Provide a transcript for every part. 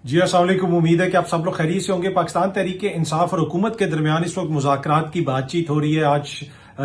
जी अस्सलाम वालेकुम। उम्मीद है कि आप सब लोग खैरियत से होंगे। पाकिस्तान तहरीक इंसाफ और हुकूमत के दरमियान इस वक्त मुज़ाकरात की बातचीत हो रही है। आज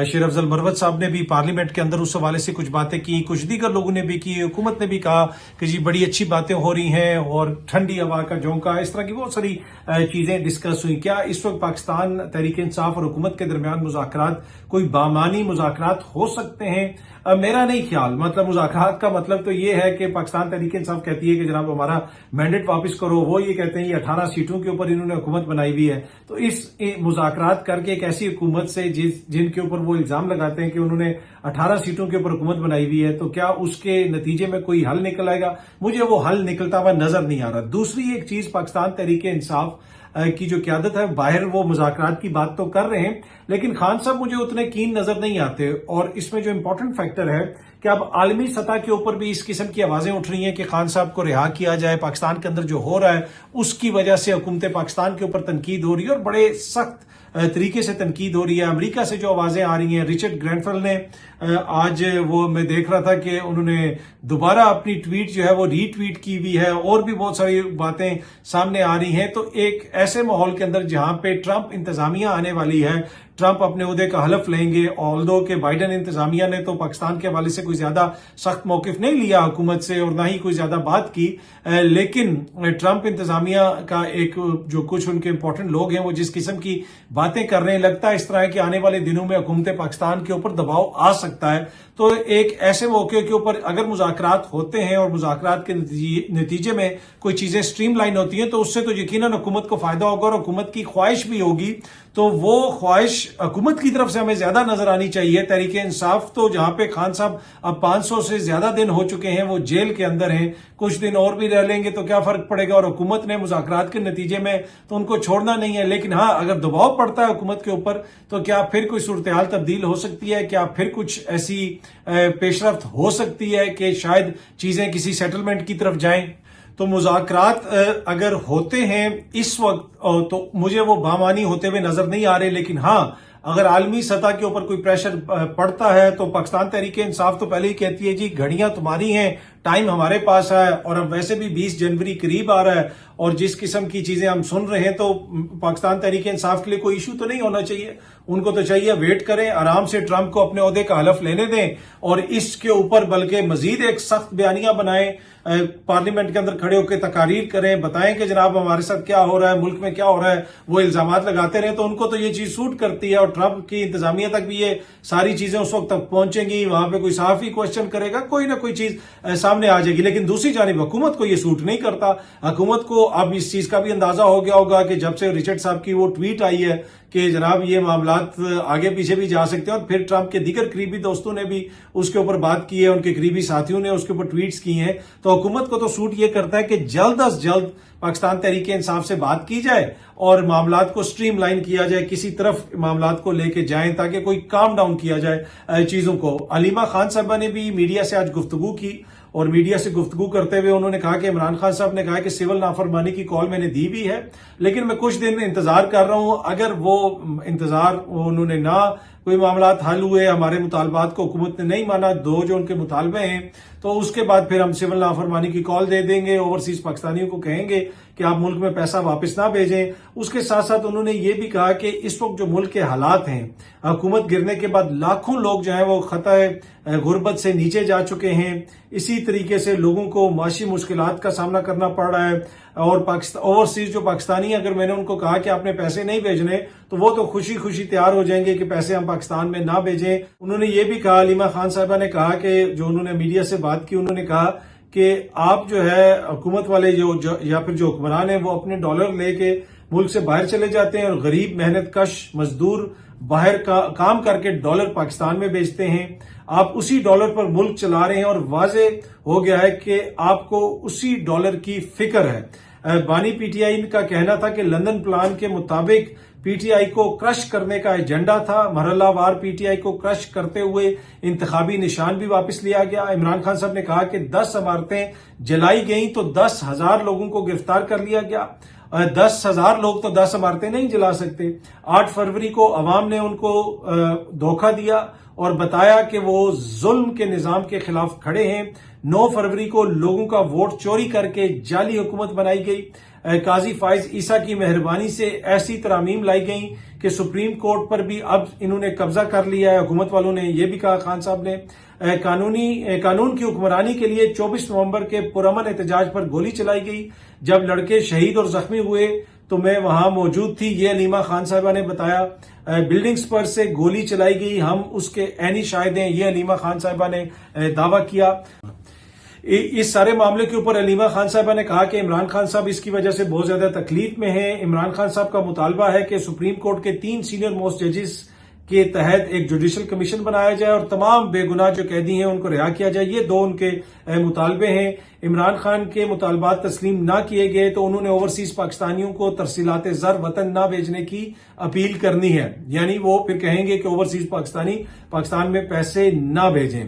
शेर अफजल मरवत साहब ने भी पार्लियामेंट के अंदर उस हवाले से कुछ बातें की, कुछ दीगर लोगों ने भी की। हुकूमत ने भी कहा कि जी बड़ी अच्छी बातें हो रही हैं और ठंडी हवा का झोंका, इस तरह की बहुत सारी चीजें डिस्कस हुई। क्या इस वक्त पाकिस्तान तहरीक इंसाफ और हुकूमत के दरमियान मुज़ाकरात कोई बामानी मुज़ाकरात हो सकते हैं? मेरा नहीं ख्याल। मतलब मुज़ाकरात का मतलब तो ये है कि पाकिस्तान तहरीक इंसाफ कहती है कि जनाब हमारा मैंडेट वापस करो, वो ये कहते हैं ये 18 सीटों के ऊपर इन्होंने हुकूमत बनाई हुई है। तो इस मुज़ाकरात करके एक ऐसी हुकूमत से जिनके ऊपर वो इल्जाम लगाते हैं कि उन्होंने 18 सीटों के ऊपर हुकूमत बनाई हुई है, तो क्या उसके नतीजे में कोई हल निकल आएगा? मुझे वो हल निकलता हुआ नजर नहीं आ रहा। दूसरी एक चीज, पाकिस्तान तहरीक इंसाफ की जो क्यादत है, बाहर वो मुज़ाकरात की बात तो कर रहे हैं, लेकिन खान साहब मुझे उतने कीन नजर नहीं आते। और इसमें जो इंपॉर्टेंट फैक्टर है कि अब आलमी सतह के ऊपर भी इस किस्म की आवाजें उठ रही हैं कि खान साहब को रिहा किया जाए। पाकिस्तान के अंदर जो हो रहा है उसकी वजह से हुकूमत पाकिस्तान के ऊपर तनकीद हो रही है और बड़े सख्त तरीके से तनकीद हो रही है। अमेरिका से जो आवाजें आ रही हैं, रिचर्ड ग्रैंडफेल ने आज वो मैं देख रहा था कि उन्होंने दोबारा अपनी ट्वीट जो है वो रीट्वीट की हुई है, और भी बहुत सारी बातें सामने आ रही हैं। तो एक ऐसे माहौल के अंदर जहां पे ट्रंप इंतजामिया आने वाली है, ट्रंप अपने ओहदे का हलफ लेंगे, ऑल्दो के बाइडन इंतजामिया ने तो पाकिस्तान के हवाले से कोई ज्यादा सख्त मौकिफ नहीं लिया हुकूमत से और ना ही कोई ज्यादा बात की, लेकिन ट्रंप इंतजामिया का एक जो कुछ उनके इंपॉर्टेंट लोग हैं वो जिस किस्म की बातें कर रहे हैं, लगता है इस तरह कि आने वाले दिनों में हुकूमत पाकिस्तान के ऊपर दबाव आ सकता है। तो एक ऐसे मौके के ऊपर अगर मुज़ाकरात होते हैं और मुज़ाकरात के नतीजे में कोई चीजें स्ट्रीमलाइन होती हैं तो उससे तो यकीनन हुकूमत को फायदा होगा और हुकूमत की ख्वाहिश भी होगी। तो वो ख्वाहिश हुकूमत की तरफ से हमें ज्यादा नजर आनी चाहिए। तहरीक इंसाफ तो जहां पे खान साहब अब 500 से ज्यादा दिन हो चुके हैं, वो जेल के अंदर हैं, कुछ दिन और भी रह लेंगे तो क्या फर्क पड़ेगा। और हुकूमत ने मुज़ाकरात के नतीजे में तो उनको छोड़ना नहीं है, लेकिन हाँ अगर दबाव पड़ता है हुकूमत के ऊपर तो क्या फिर कोई सूरत हाल तब्दील हो सकती है? क्या फिर कुछ ऐसी पेशरफ्त हो सकती है कि शायद चीजें किसी सेटलमेंट की तरफ जाएं? तो मुज़ाकरात अगर होते हैं इस वक्त तो मुझे वो बामानी होते हुए नजर नहीं आ रहे, लेकिन हाँ अगर आलमी सतह के ऊपर कोई प्रेशर पड़ता है तो पाकिस्तान तहरीक इंसाफ तो पहले ही कहती है जी घड़ियां तुम्हारी हैं, टाइम हमारे पास है। और अब वैसे भी 20 जनवरी करीब आ रहा है और जिस किस्म की चीजें हम सुन रहे हैं तो पाकिस्तान तहरीक इंसाफ के लिए कोई इशू तो नहीं होना चाहिए। उनको तो चाहिए वेट करें, आराम से ट्रंप को अपने ओहदे का हलफ लेने दें और इसके ऊपर बल्कि मजीद एक सख्त बयानिया बनाएं, पार्लियामेंट के अंदर खड़े होकर तकारीर करें, बताएं कि जनाब हमारे साथ क्या हो रहा है, मुल्क में क्या हो रहा है। वो इल्जामात लगाते रहे तो उनको तो ये चीज सूट करती है और ट्रंप की इंतजामिया तक भी ये सारी चीजें उस वक्त तक पहुंचेंगी। वहां पे कोई सहाफी क्वेश्चन करेगा, कोई ना कोई चीज सामने आ जाएगी। लेकिन दूसरी जानिब हुकूमत को ये सूट नहीं करता। हुकूमत को अब इस चीज का भी अंदाजा हो गया होगा कि जब से रिचर्ड साहब की वो ट्वीट आई है कि जनाब ये मामलात आगे पीछे भी जा सकते हैं, और फिर ट्रंप के दीगर करीबी दोस्तों ने भी उसके ऊपर बात की है, उनके करीबी साथियों ने उसके ऊपर ट्वीट्स की हैं, तो हुकूमत को तो सूट ये करता है कि जल्द अज जल्द पाकिस्तान तहरीक इंसाफ से बात की जाए और मामलात को स्ट्रीमलाइन किया जाए, किसी तरफ मामलात को लेके जाएं ताकि कोई काम डाउन किया जाए चीजों को। अलीमा खान साहबा ने भी मीडिया से आज गुफ्तगू की और मीडिया से गुफ्तगू करते हुए उन्होंने कहा कि इमरान खान साहब ने कहा कि सिविल नाफरमानी की कॉल मैंने दी भी है, लेकिन मैं कुछ दिन इंतजार कर रहा हूं। अगर वो इंतजार उन्होंने ना कोई मामलात हल हुए, हमारे मुतालबात को हुकूमत ने नहीं माना, दो जो उनके मुतालबे हैं, तो उसके बाद फिर हम सिविल नाफरमानी की कॉल दे देंगे, ओवरसीज पाकिस्तानियों को कहेंगे कि आप मुल्क में पैसा वापस ना भेजें। उसके साथ साथ उन्होंने ये भी कहा कि इस वक्त जो मुल्क के हालात हैं, हुकूमत गिरने के बाद लाखों लोग जो है वो खतरे गुर्बत से नीचे जा चुके हैं। इसी तरीके से लोगों को माशी मुश्किलात का सामना करना पड़ रहा है और ओवरसीज जो पाकिस्तानी, अगर मैंने उनको कहा कि आपने पैसे नहीं भेजने तो वो तो खुशी खुशी तैयार हो जाएंगे कि पैसे हम पाकिस्तान में ना भेजें। उन्होंने ये भी कहा, अलीमा खान साहिबा ने कहा कि जो उन्होंने मीडिया से बात की, उन्होंने कहा कि आप जो है हुकूमत वाले जो या फिर जो हुक्मरान है वो अपने डॉलर लेके मुल्क से बाहर चले जाते हैं और गरीब मेहनत कश मजदूर बाहर काम करके डॉलर पाकिस्तान में बेचते हैं। आप उसी डॉलर पर मुल्क चला रहे हैं और वाजे हो गया है कि आपको उसी डॉलर की फिक्र है। बानी पीटीआई का कहना था कि लंदन प्लान के मुताबिक पीटीआई को क्रश करने का एजेंडा था। मरहलावार पीटीआई को क्रश करते हुए इंतखाबी निशान भी वापस लिया गया। इमरान खान साहब ने कहा कि 10 इमारतें जलाई गई तो 10,000 लोगों को गिरफ्तार कर लिया गया। 10,000 लोग तो 10 इमारतें नहीं जला सकते। 8 फरवरी को अवाम ने उनको धोखा दिया اور بتایا کہ وہ ظلم کے نظام کے خلاف کھڑے ہیں۔ 9 فروری کو لوگوں کا ووٹ چوری کر کے جعلی حکومت بنائی گئی۔ قاضی فائز عیسیٰ کی مہربانی سے ایسی ترامیم لائی گئیں کہ سپریم کورٹ پر بھی اب انہوں نے قبضہ کر لیا ہے حکومت والوں نے، یہ بھی کہا خان صاحب نے۔ قانون کی حکمرانی کے لیے 24 نومبر کے پرامن احتجاج پر گولی چلائی گئی۔ جب لڑکے شہید اور زخمی ہوئے تو میں وہاں موجود تھی، یہ علیمہ خان صاحبہ نے بتایا۔ بلڈنگز پر سے گولی چلائی گئی، ہم اس کے عینی شاہد ہیں، یہ علیمہ خان صاحبہ نے دعویٰ کیا۔ اس سارے معاملے کے اوپر علیمہ خان صاحبہ نے کہا کہ عمران خان صاحب اس کی وجہ سے بہت زیادہ تکلیف میں ہیں۔ عمران خان صاحب کا مطالبہ ہے کہ سپریم کورٹ کے 3 سینئر موسٹ ججز کے تحت ایک جوڈیشل کمیشن بنایا جائے اور تمام بے گناہ جو قیدی ہیں ان کو رہا کیا جائے۔ یہ 2 ان کے مطالبے ہیں۔ عمران خان کے مطالبات تسلیم نہ کیے گئے تو انہوں نے اوورسیز پاکستانیوں کو ترسیلات زر وطن نہ بھیجنے کی اپیل کرنی ہے، یعنی وہ پھر کہیں گے کہ اوورسیز پاکستانی پاکستان میں پیسے نہ بھیجیں۔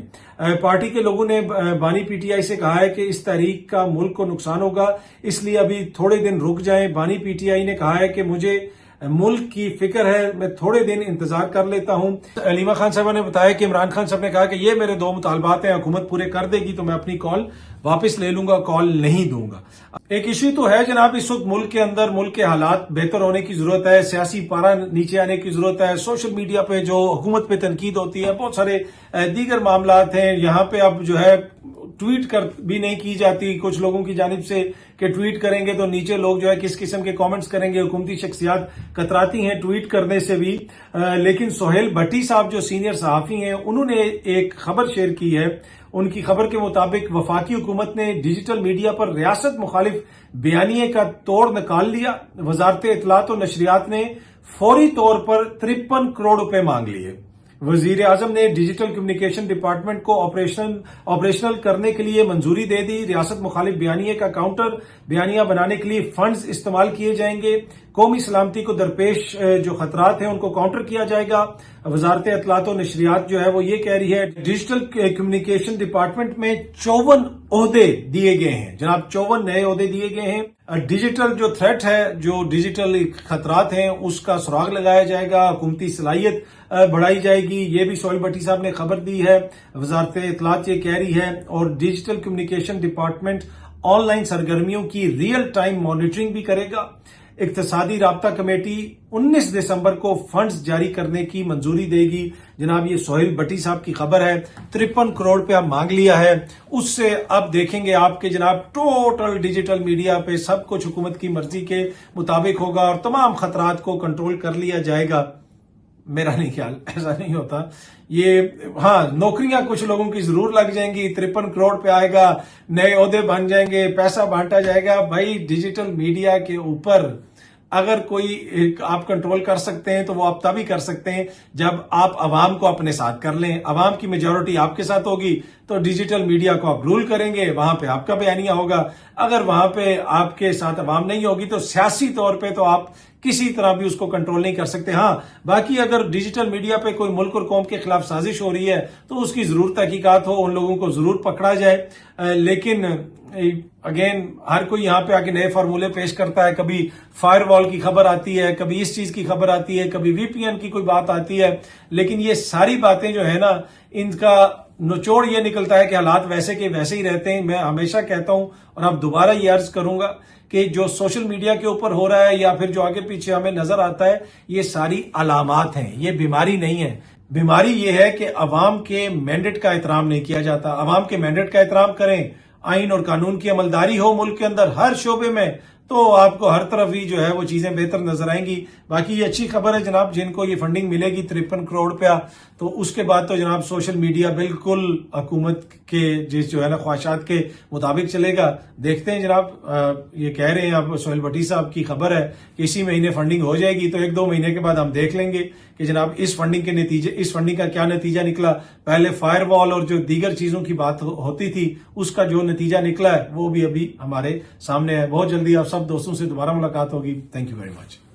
پارٹی کے لوگوں نے بانی پی ٹی آئی سے کہا ہے کہ اس تحریک کا ملک کو نقصان ہوگا، اس لیے ابھی تھوڑے دن رک جائیں۔ بانی پی ٹی آئی نے کہا ہے کہ مجھے ملک کی فکر ہے، میں تھوڑے دن انتظار کر لیتا ہوں۔ علیمہ خان صاحبہ نے بتایا کہ عمران خان صاحب نے کہا کہ یہ میرے 2 مطالبات ہیں، حکومت پورے کر دے گی تو میں اپنی کال واپس لے لوں گا، کال نہیں دوں گا۔ ایک ایشو تو ہے جناب، اس وقت ملک کے اندر ملک کے حالات بہتر ہونے کی ضرورت ہے، سیاسی پارا نیچے آنے کی ضرورت ہے۔ سوشل میڈیا پہ جو حکومت پہ تنقید ہوتی ہے، بہت سارے دیگر معاملات ہیں، یہاں پہ اب جو ہے ٹویٹ بھی نہیں کی جاتی کچھ لوگوں کی جانب سے کہ ٹویٹ کریں گے تو نیچے لوگ جو ہے کس قسم کے کامنٹس کریں گے۔ حکومتی شخصیات کتراتی ہیں ٹویٹ کرنے سے بھی، لیکن سہیل بھٹی صاحب جو سینئر صحافی ہیں انہوں نے ایک خبر شیئر کی ہے۔ ان کی خبر کے مطابق وفاقی حکومت نے ڈیجیٹل میڈیا پر ریاست مخالف بیانیے کا توڑ نکال لیا۔ وزارت اطلاعات و نشریات نے فوری طور پر 53 کروڑ روپے مانگ لیے۔ وزیر اعظم نے ڈیجیٹل کمیونیکیشن ڈپارٹمنٹ کو آپریشنل کرنے کے لیے منظوری دے دی۔ ریاست مخالف بیانیے کا کاؤنٹر بیانیہ بنانے کے لیے فنڈز استعمال کیے جائیں گے۔ قومی سلامتی کو درپیش جو خطرات ہیں ان کو کاؤنٹر کیا جائے گا۔ وزارت اطلاعات و نشریات جو ہے وہ یہ کہہ رہی ہے ڈیجیٹل کمیونیکیشن ڈپارٹمنٹ میں 54 عہدے دیے گئے ہیں جناب، 54 نئے عہدے دیے گئے ہیں۔ ڈیجیٹل جو تھریٹ ہے، جو ڈیجیٹل خطرات ہیں اس کا سراغ لگایا جائے گا، حکومتی صلاحیت بڑھائی جائے گی، یہ بھی سہیل بھٹی صاحب نے خبر دی ہے۔ وزارت اطلاعات یہ کہہ رہی ہے، اور digital communication department on line سرگرمیوں کی ریئل ٹائم مانیٹرنگ بھی کرے گا۔ اقتصادی رابطہ کمیٹی 19 دسمبر کو فنڈز جاری کرنے کی منظوری دے گی۔ جناب یہ سہیل بھٹی صاحب کی خبر ہے، 53 کروڑ روپیہ مانگ لیا ہے۔ اس سے اب دیکھیں گے آپ کے جناب ٹوٹل ڈیجیٹل میڈیا پہ سب کچھ حکومت کی مرضی کے مطابق ہوگا اور تمام خطرات کو کنٹرول کر لیا جائے گا۔ میرا نہیں خیال ایسا نہیں ہوتا۔ یہ ہاں نوکریاں کچھ لوگوں کی ضرور لگ جائیں گی، 53 کروڑ پہ آئے گا، نئے عہدے بن جائیں گے، پیسہ بانٹا جائے گا۔ بھائی ڈیجیٹل میڈیا کے اوپر اگر کوئی آپ کنٹرول کر سکتے ہیں تو وہ آپ تبھی کر سکتے ہیں جب آپ عوام کو اپنے ساتھ کر لیں۔ عوام کی میجورٹی آپ کے ساتھ ہوگی تو ڈیجیٹل میڈیا کو آپ رول کریں گے، وہاں پہ آپ کا بیانیہ ہوگا۔ اگر وہاں پہ آپ کے ساتھ عوام نہیں ہوگی تو سیاسی طور پہ تو آپ کسی طرح بھی اس کو کنٹرول نہیں کر سکتے۔ ہاں باقی اگر ڈیجیٹل میڈیا پہ کوئی ملک اور قوم کے خلاف سازش ہو رہی ہے تو اس کی ضرور تحقیقات ہو، ان لوگوں کو ضرور پکڑا جائے، لیکن اگین ہر کوئی یہاں پہ آکے نئے فارمولے پیش کرتا ہے۔ کبھی فائر وال کی خبر آتی ہے، کبھی اس چیز کی خبر آتی ہے، کبھی وی پی این کی کوئی بات آتی ہے، لیکن یہ ساری باتیں جو ہے نا ان کا نچوڑ یہ نکلتا ہے کہ حالات ویسے کے ویسے ہی رہتے ہیں۔ میں ہمیشہ کہتا ہوں اور اب دوبارہ یہ عرض کروں گا کہ جو سوشل میڈیا کے اوپر ہو رہا ہے یا پھر جو آگے پیچھے ہمیں نظر آتا ہے یہ ساری علامات ہیں، یہ بیماری نہیں ہے۔ بیماری یہ ہے کہ عوام کے مینڈیٹ کا احترام نہیں کیا جاتا۔ عوام کے مینڈیٹ کا احترام کریں، آئین اور قانون کی عملداری ہو ملک کے اندر ہر شعبے میں، تو آپ کو ہر طرف ہی جو ہے وہ چیزیں بہتر نظر آئیں گی۔ باقی یہ اچھی خبر ہے جناب جن کو یہ فنڈنگ ملے گی 53 کروڑ روپیہ، تو اس کے بعد تو جناب سوشل میڈیا بالکل حکومت کے جس جو ہے نا خواہشات کے مطابق چلے گا۔ دیکھتے ہیں جناب، یہ کہہ رہے ہیں اب سہیل بھٹی صاحب کی خبر ہے کہ اسی مہینے فنڈنگ ہو جائے گی، تو 1-2 مہینے کے بعد ہم دیکھ لیں گے کہ جناب اس فنڈنگ کا کیا نتیجہ نکلا۔ پہلے فائر وال اور جو دیگر چیزوں کی بات ہوتی تھی اس کا جو نتیجہ نکلا ہے وہ بھی ابھی ہمارے سامنے ہے۔ بہت جلدی آپ سب دوستوں سے دوبارہ ملاقات ہوگی۔ Thank you very much.